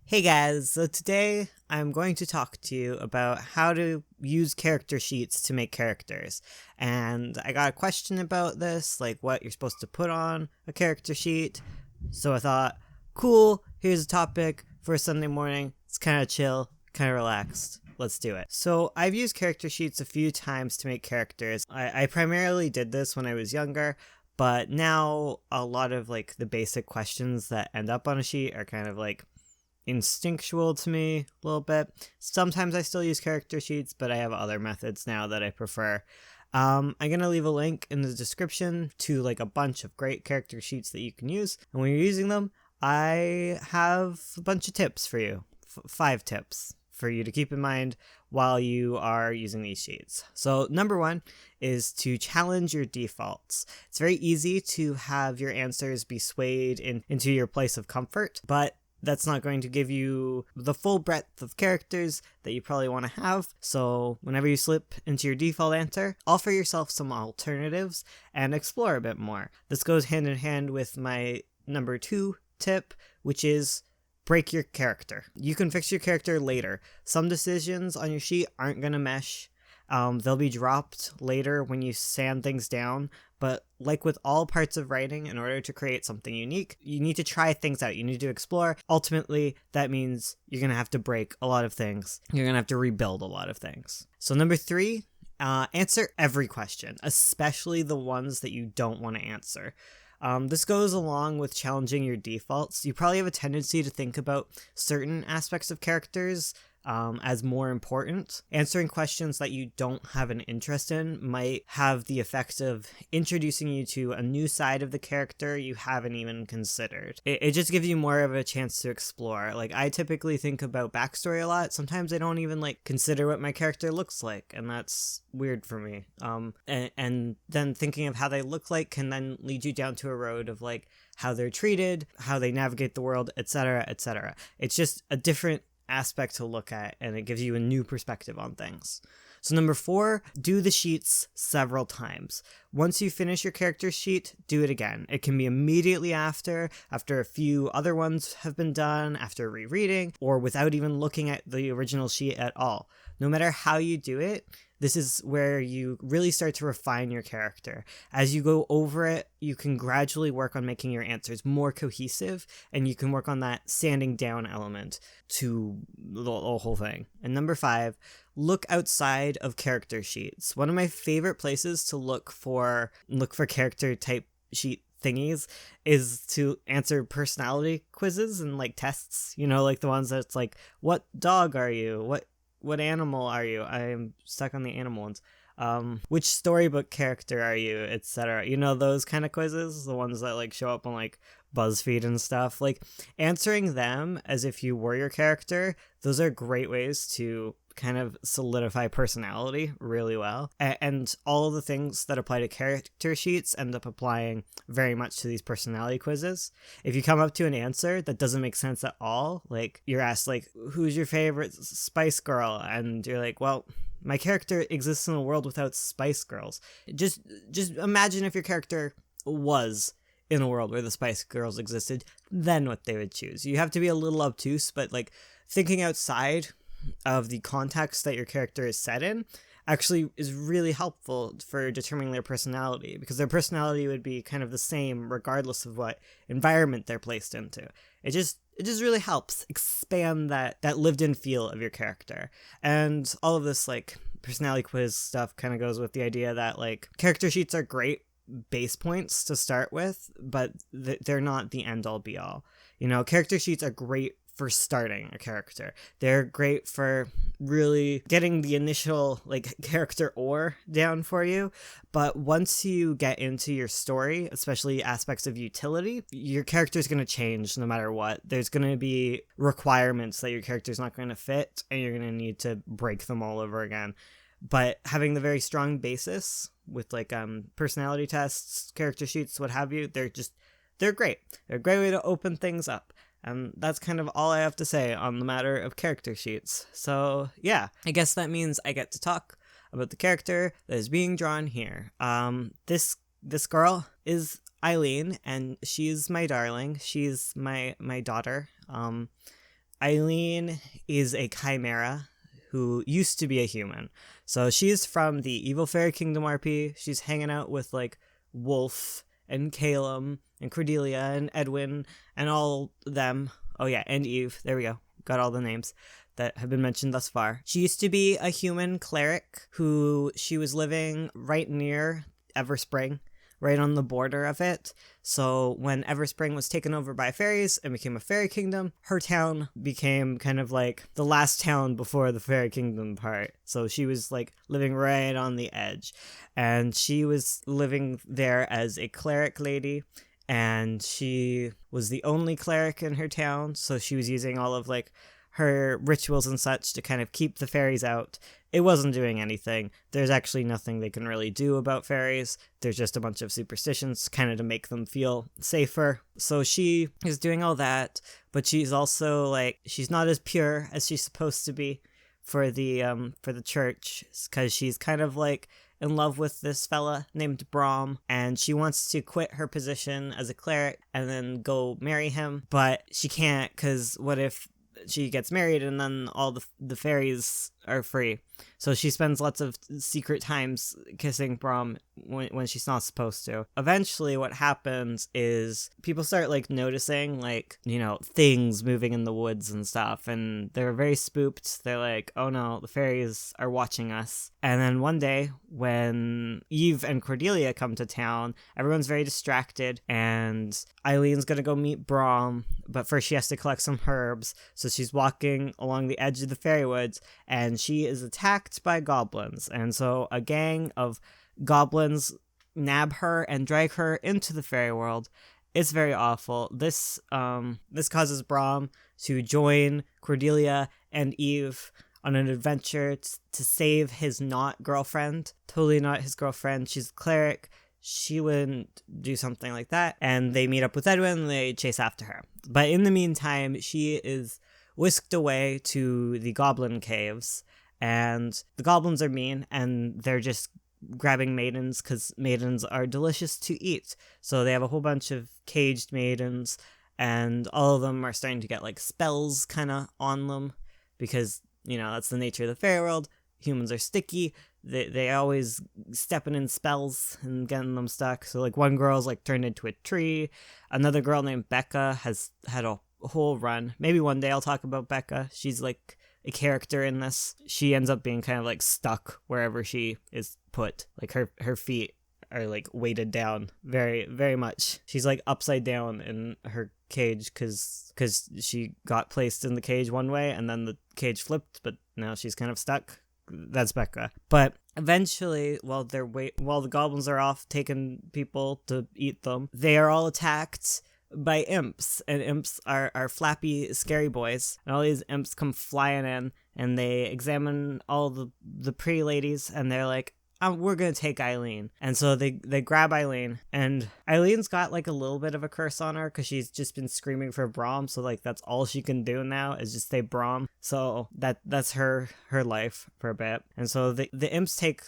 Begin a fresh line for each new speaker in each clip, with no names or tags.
Hey guys, so today I'm going to talk to you about how to use character sheets to make characters. And I got a question about this, like what you're supposed to put on a character sheet. So I thought, cool, here's a topic for a Sunday morning. It's kind of chill, kind of relaxed. Let's do it. So I've used character sheets a few times to make characters. I primarily did this when I was younger, but now a lot of like the basic questions that end up on a sheet are kind of like instinctual to me a little bit. Sometimes I still use character sheets, but I have other methods now that I prefer. I'm going to leave a link in the description to like a bunch of great character sheets that you can use. And when you're using them, I have a bunch of tips for you. 5 tips for you to keep in mind while you are using these sheets. So number 1 is to challenge your defaults. It's very easy to have your answers be swayed into your place of comfort, but that's not going to give you the full breadth of characters that you probably want to have. So whenever you slip into your default answer, offer yourself some alternatives and explore a bit more. This goes hand in hand with my number 2 tip, which is break your character. You can fix your character later. Some decisions on your sheet aren't going to mesh. They'll be dropped later when you sand things down, but like with all parts of writing, in order to create something unique, you need to try things out. You need to explore. Ultimately, that means you're going to have to break a lot of things. You're going to have to rebuild a lot of things. So number 3, answer every question, especially the ones that you don't want to answer. This goes along with challenging your defaults. You probably have a tendency to think about certain aspects of characters as more important. Answering questions that you don't have an interest in might have the effect of introducing you to a new side of the character you haven't even considered. It just gives you more of a chance to explore. Like, I typically think about backstory a lot. Sometimes I don't even like consider what my character looks like, and that's weird for me. And then thinking of how they look like can then lead you down to a road of like how they're treated, how they navigate the world, etc., etc. It's just a different aspect to look at, and it gives you a new perspective on things. So number 4, do the sheets several times. Once you finish your character sheet, do it again. It can be immediately after a few other ones have been done, after rereading, or without even looking at the original sheet at all. No matter how you do it, this is where you really start to refine your character. As you go over it, you can gradually work on making your answers more cohesive, and you can work on that sanding down element to the whole thing. And number 5, look outside of character sheets. One of my favorite places to look for character type sheet thingies is to answer personality quizzes and like tests, like the ones that's like, what dog are you? What animal are you? I'm stuck on the animal ones. Which storybook character are you, etc. Those kind of quizzes, the ones that like show up on like BuzzFeed and stuff. Like, answering them as if you were your character, those are great ways to kind of solidify personality really well. And all of the things that apply to character sheets end up applying very much to these personality quizzes. If you come up to an answer that doesn't make sense at all, like you're asked like, who's your favorite Spice Girl? And you're like, well, my character exists in a world without Spice Girls. Just imagine if your character was in a world where the Spice Girls existed, then what they would choose. You have to be a little obtuse, but like thinking outside of the context that your character is set in actually is really helpful for determining their personality, because their personality would be kind of the same regardless of what environment they're placed into. It just really helps expand that lived in feel of your character. And all of this like personality quiz stuff kind of goes with the idea that like character sheets are great base points to start with, but they're not the end all be all. Character sheets are great for starting a character. They're great for really getting the initial like character ore down for you. But once you get into your story, especially aspects of utility, your character's going to change no matter what. There's going to be requirements that your character's not going to fit, and you're going to need to break them all over again. But having the very strong basis with like personality tests, character sheets, what have you, they're great. They're a great way to open things up. And that's kind of all I have to say on the matter of character sheets. So yeah, I guess that means I get to talk about the character that is being drawn here. This girl is Eileen, and she's my darling. She's my daughter. Eileen is a chimera who used to be a human. So she's from the Evil Fairy Kingdom RP. She's hanging out with like Wolf and Calum and Cordelia and Edwin and all them. Oh yeah, and Eve. There we go. Got all the names that have been mentioned thus far. She used to be a human cleric who she was living right near Everspring, right on the border of it. So when Everspring was taken over by fairies and became a fairy kingdom, her town became kind of like the last town before the fairy kingdom part. So she was like living right on the edge. And she was living there as a cleric lady. And she was the only cleric in her town. So she was using all of like her rituals and such to kind of keep the fairies out. It wasn't doing anything. There's actually nothing they can really do about fairies. There's just a bunch of superstitions kind of to make them feel safer. So she is doing all that, but she's also like, she's not as pure as she's supposed to be for the church, because she's kind of like in love with this fella named Brahm, and she wants to quit her position as a cleric and then go marry him, but she can't, because what if she gets married and then all the fairies are free? So she spends lots of secret times kissing Brahm when she's not supposed to. Eventually what happens is people start like noticing like, you know, things moving in the woods and stuff, and they're very spooked. They're like, oh no, the fairies are watching us. And then one day when Eve and Cordelia come to town, everyone's very distracted, and Eileen's gonna go meet Brahm, but first she has to collect some herbs. So she's walking along the edge of the fairy woods, and she is attacked by goblins. And so a gang of goblins nab her and drag her into the fairy world. It's very awful. This causes Brahm to join Cordelia and Eve on an adventure to save his not girlfriend. Totally not his girlfriend. She's a cleric. She wouldn't do something like that. And they meet up with Edwin and they chase after her. But in the meantime, she is whisked away to the goblin caves. And the goblins are mean, and they're just grabbing maidens because maidens are delicious to eat. So they have a whole bunch of caged maidens, and all of them are starting to get like spells kind of on them because, you know, that's the nature of the fairy world. Humans are sticky. They always stepping in spells and getting them stuck. So like one girl's like turned into a tree. Another girl named Becca has had a whole run. Maybe one day I'll talk about Becca. She's like a character in this. She ends up being kind of like stuck wherever she is put. Like her feet are like weighted down very, very much. She's like upside down in her cage because she got placed in the cage one way and then the cage flipped, but now she's kind of stuck. That's Becca. But eventually, while the goblins are off taking people to eat them, they are all attacked by imps, and imps are flappy, scary boys. And all these imps come flying in, and they examine all the pretty ladies, and they're like, we're gonna take Eileen. And so they grab Eileen, and Eileen's got like a little bit of a curse on her because she's just been screaming for Brahm, so like that's all she can do now is just say Brahm. So that's her life for a bit. And so the imps take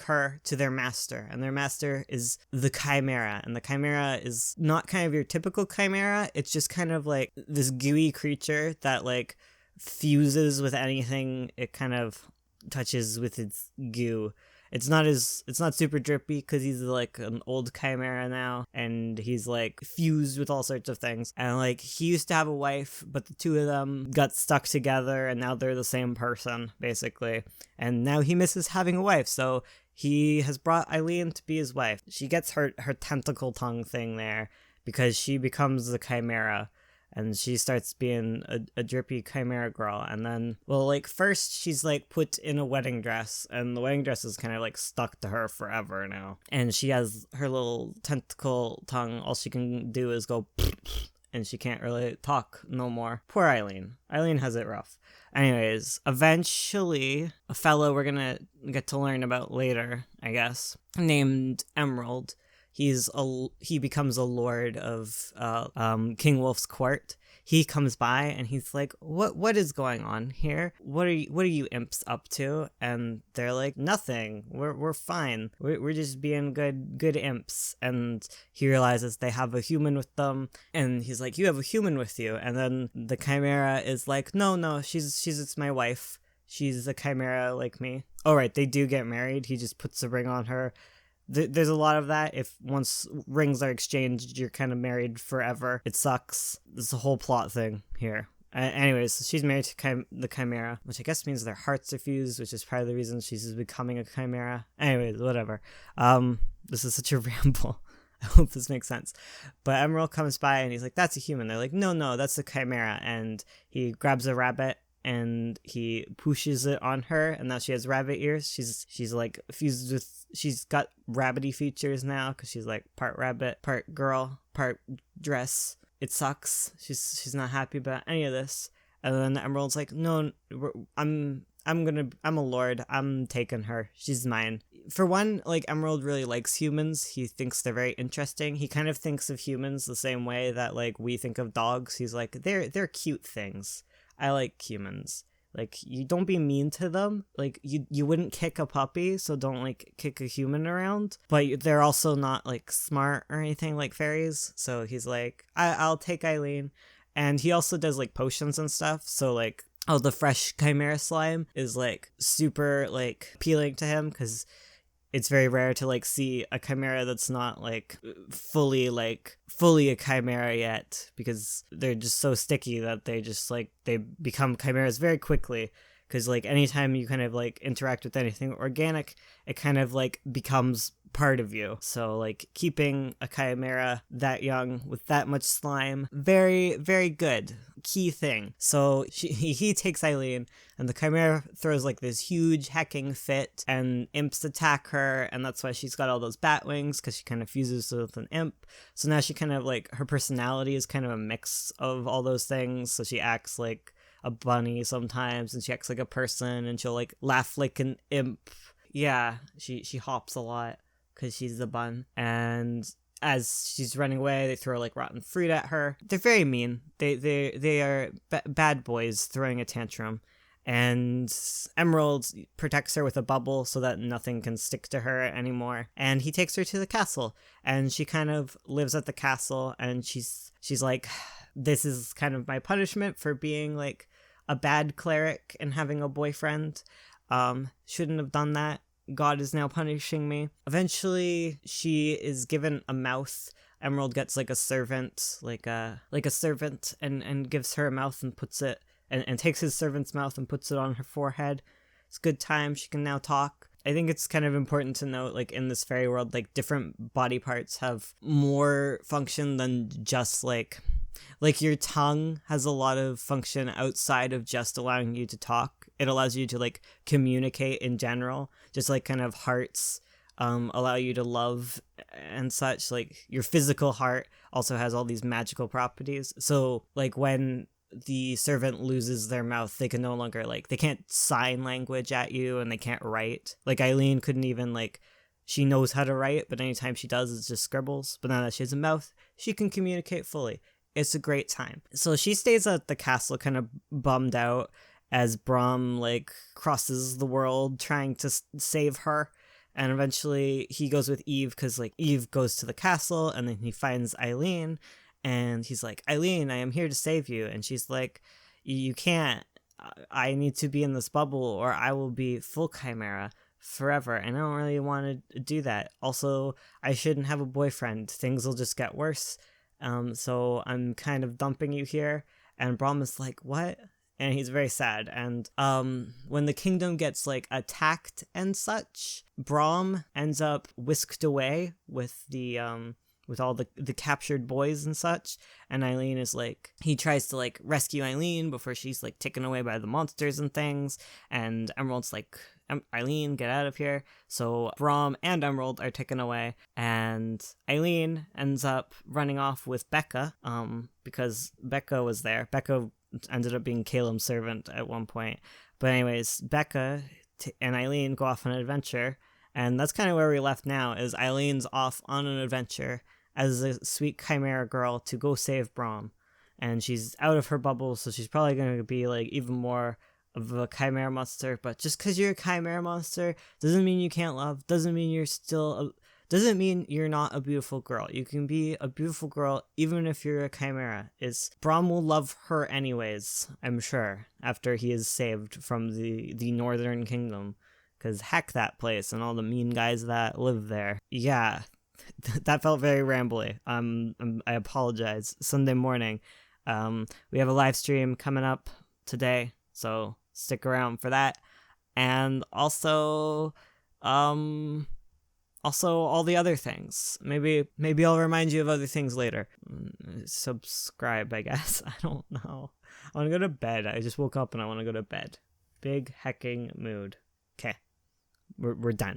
her to their master, and their master is the chimera, and the chimera is not kind of your typical chimera. It's just kind of like this gooey creature that like fuses with anything it kind of touches with its goo. It's not super drippy because he's like an old chimera now, and he's like fused with all sorts of things. And like he used to have a wife, but the two of them got stuck together, and now they're the same person basically. And now he misses having a wife, so he has brought Eileen to be his wife. She gets her tentacle tongue thing there because she becomes the chimera. And she starts being a drippy chimera girl. And then, well, like, first she's, like, put in a wedding dress. And the wedding dress is kind of, like, stuck to her forever now. And she has her little tentacle tongue. All she can do is go, and she can't really talk no more. Poor Eileen. Eileen has it rough. Anyways, eventually, a fellow we're gonna get to learn about later, I guess, named Emerald. He becomes a lord of King Wolf's court. he comes by and he's like, what is going on here? What are you imps up to? And they're like, nothing. We're fine. We're just being good imps. And he realizes they have a human with them, and he's like, you have a human with you. And then the chimera is like, no, she's it's my wife. She's a chimera like me. Oh, right, they do get married. He just puts a ring on her. There's a lot of that. If once rings are exchanged, you're kind of married forever. It sucks. There's a whole plot thing here. Anyways, she's married to the chimera, which I guess means their hearts are fused, which is part of the reason she's becoming a chimera. Anyways, whatever. This is such a ramble. I hope this makes sense. But Emerald comes by and he's like, that's a human. They're like, no, that's a chimera. And he grabs a rabbit and he pushes it on her, and now she has rabbit ears. She's like fused with, she's got rabbity features now because she's like part rabbit, part girl, part dress. It sucks. She's not happy about any of this. And then Emerald's like, no, I'm a lord. I'm taking her. She's mine. For one, like, Emerald really likes humans. He thinks they're very interesting. He kind of thinks of humans the same way that, like, we think of dogs. He's like, they're cute things. I like humans. Like, you don't be mean to them. Like, you wouldn't kick a puppy, so don't, like, kick a human around. But they're also not, like, smart or anything like fairies. So he's like, I'll take Eileen. And he also does, like, potions and stuff. So, like, the fresh chimera slime is, like, super, like, appealing to him because it's very rare to, like, see a chimera that's not, like, fully a chimera yet, because they're just so sticky that they just, like, they become chimeras very quickly. Because, like, anytime you kind of, like, interact with anything organic, it kind of, like, becomes part of you. So, like, keeping a chimera that young with that much slime, very, very good. Key thing. So he takes Eileen, and the chimera throws, like, this huge hecking fit, and imps attack her, and that's why she's got all those bat wings, because she kind of fuses with an imp. So now she kind of, like, her personality is kind of a mix of all those things. So she acts like a bunny sometimes, and she acts like a person, and she'll, like, laugh like an imp. Yeah, she hops a lot because she's a bun. And as she's running away, they throw, like, rotten fruit at her. They're very mean. They are bad boys throwing a tantrum. And Emerald protects her with a bubble so that nothing can stick to her anymore. And he takes her to the castle, and she kind of lives at the castle, and she's like, this is kind of my punishment for being, like, a bad cleric and having a boyfriend. Shouldn't have done that. God is now punishing me. Eventually, she is given a mouth. Emerald gets, like, a servant, and gives her a mouth and puts it, and takes his servant's mouth and puts it on her forehead. It's a good time. She can now talk. I think it's kind of important to note, like, in this fairy world, like, different body parts have more function than just, like, your tongue has a lot of function outside of just allowing you to talk. It allows you to, like, communicate in general, just like kind of hearts allow you to love and such. Like, your physical heart also has all these magical properties. So, like, when the servant loses their mouth, they can no longer, like, they can't sign language at you, and they can't write. Like, Eileen couldn't even, like, she knows how to write, but anytime she does, it's just scribbles. But now that she has a mouth, she can communicate fully. It's a great time. So she stays at the castle kind of bummed out as Brahm, like, crosses the world trying to save her. And eventually he goes with Eve because, like, Eve goes to the castle, and then he finds Eileen, and he's like, Eileen, I am here to save you. And she's like, you can't. I need to be in this bubble or I will be full chimera forever, and I don't really want to do that. Also, I shouldn't have a boyfriend. Things will just get worse. So I'm kind of dumping you here. And Brahm is like, what? And he's very sad. And when the kingdom gets, like, attacked and such, Brahm ends up whisked away with the with all the captured boys and such. And Eileen is like, he tries to, like, rescue Eileen before she's, like, taken away by the monsters and things. And Emerald's like, Eileen, get out of here. So Brahm and Emerald are taken away, and Eileen ends up running off with Becca, because Becca was there. Becca ended up being Caleb's servant at one point. But anyways, Becca and Eileen go off on an adventure, and that's kind of where we left now, is Eileen's off on an adventure as a sweet chimera girl to go save Brahm. and she's out of her bubble, so she's probably going to be like even more of a chimera monster. But just because you're a chimera monster doesn't mean you can't love, doesn't mean doesn't mean you're not a beautiful girl. You can be a beautiful girl even if you're a chimera. Brom will love her anyways, I'm sure, after he is saved from the Northern Kingdom. Because heck that place and all the mean guys that live there. Yeah, that felt very rambly. I apologize. Sunday morning. We have a live stream coming up today, so stick around for that. And also all the other things. Maybe I'll remind you of other things later. Subscribe, I guess. I don't know. I want to go to bed. I just woke up and I want to go to bed. Big hecking mood. Okay. We're done.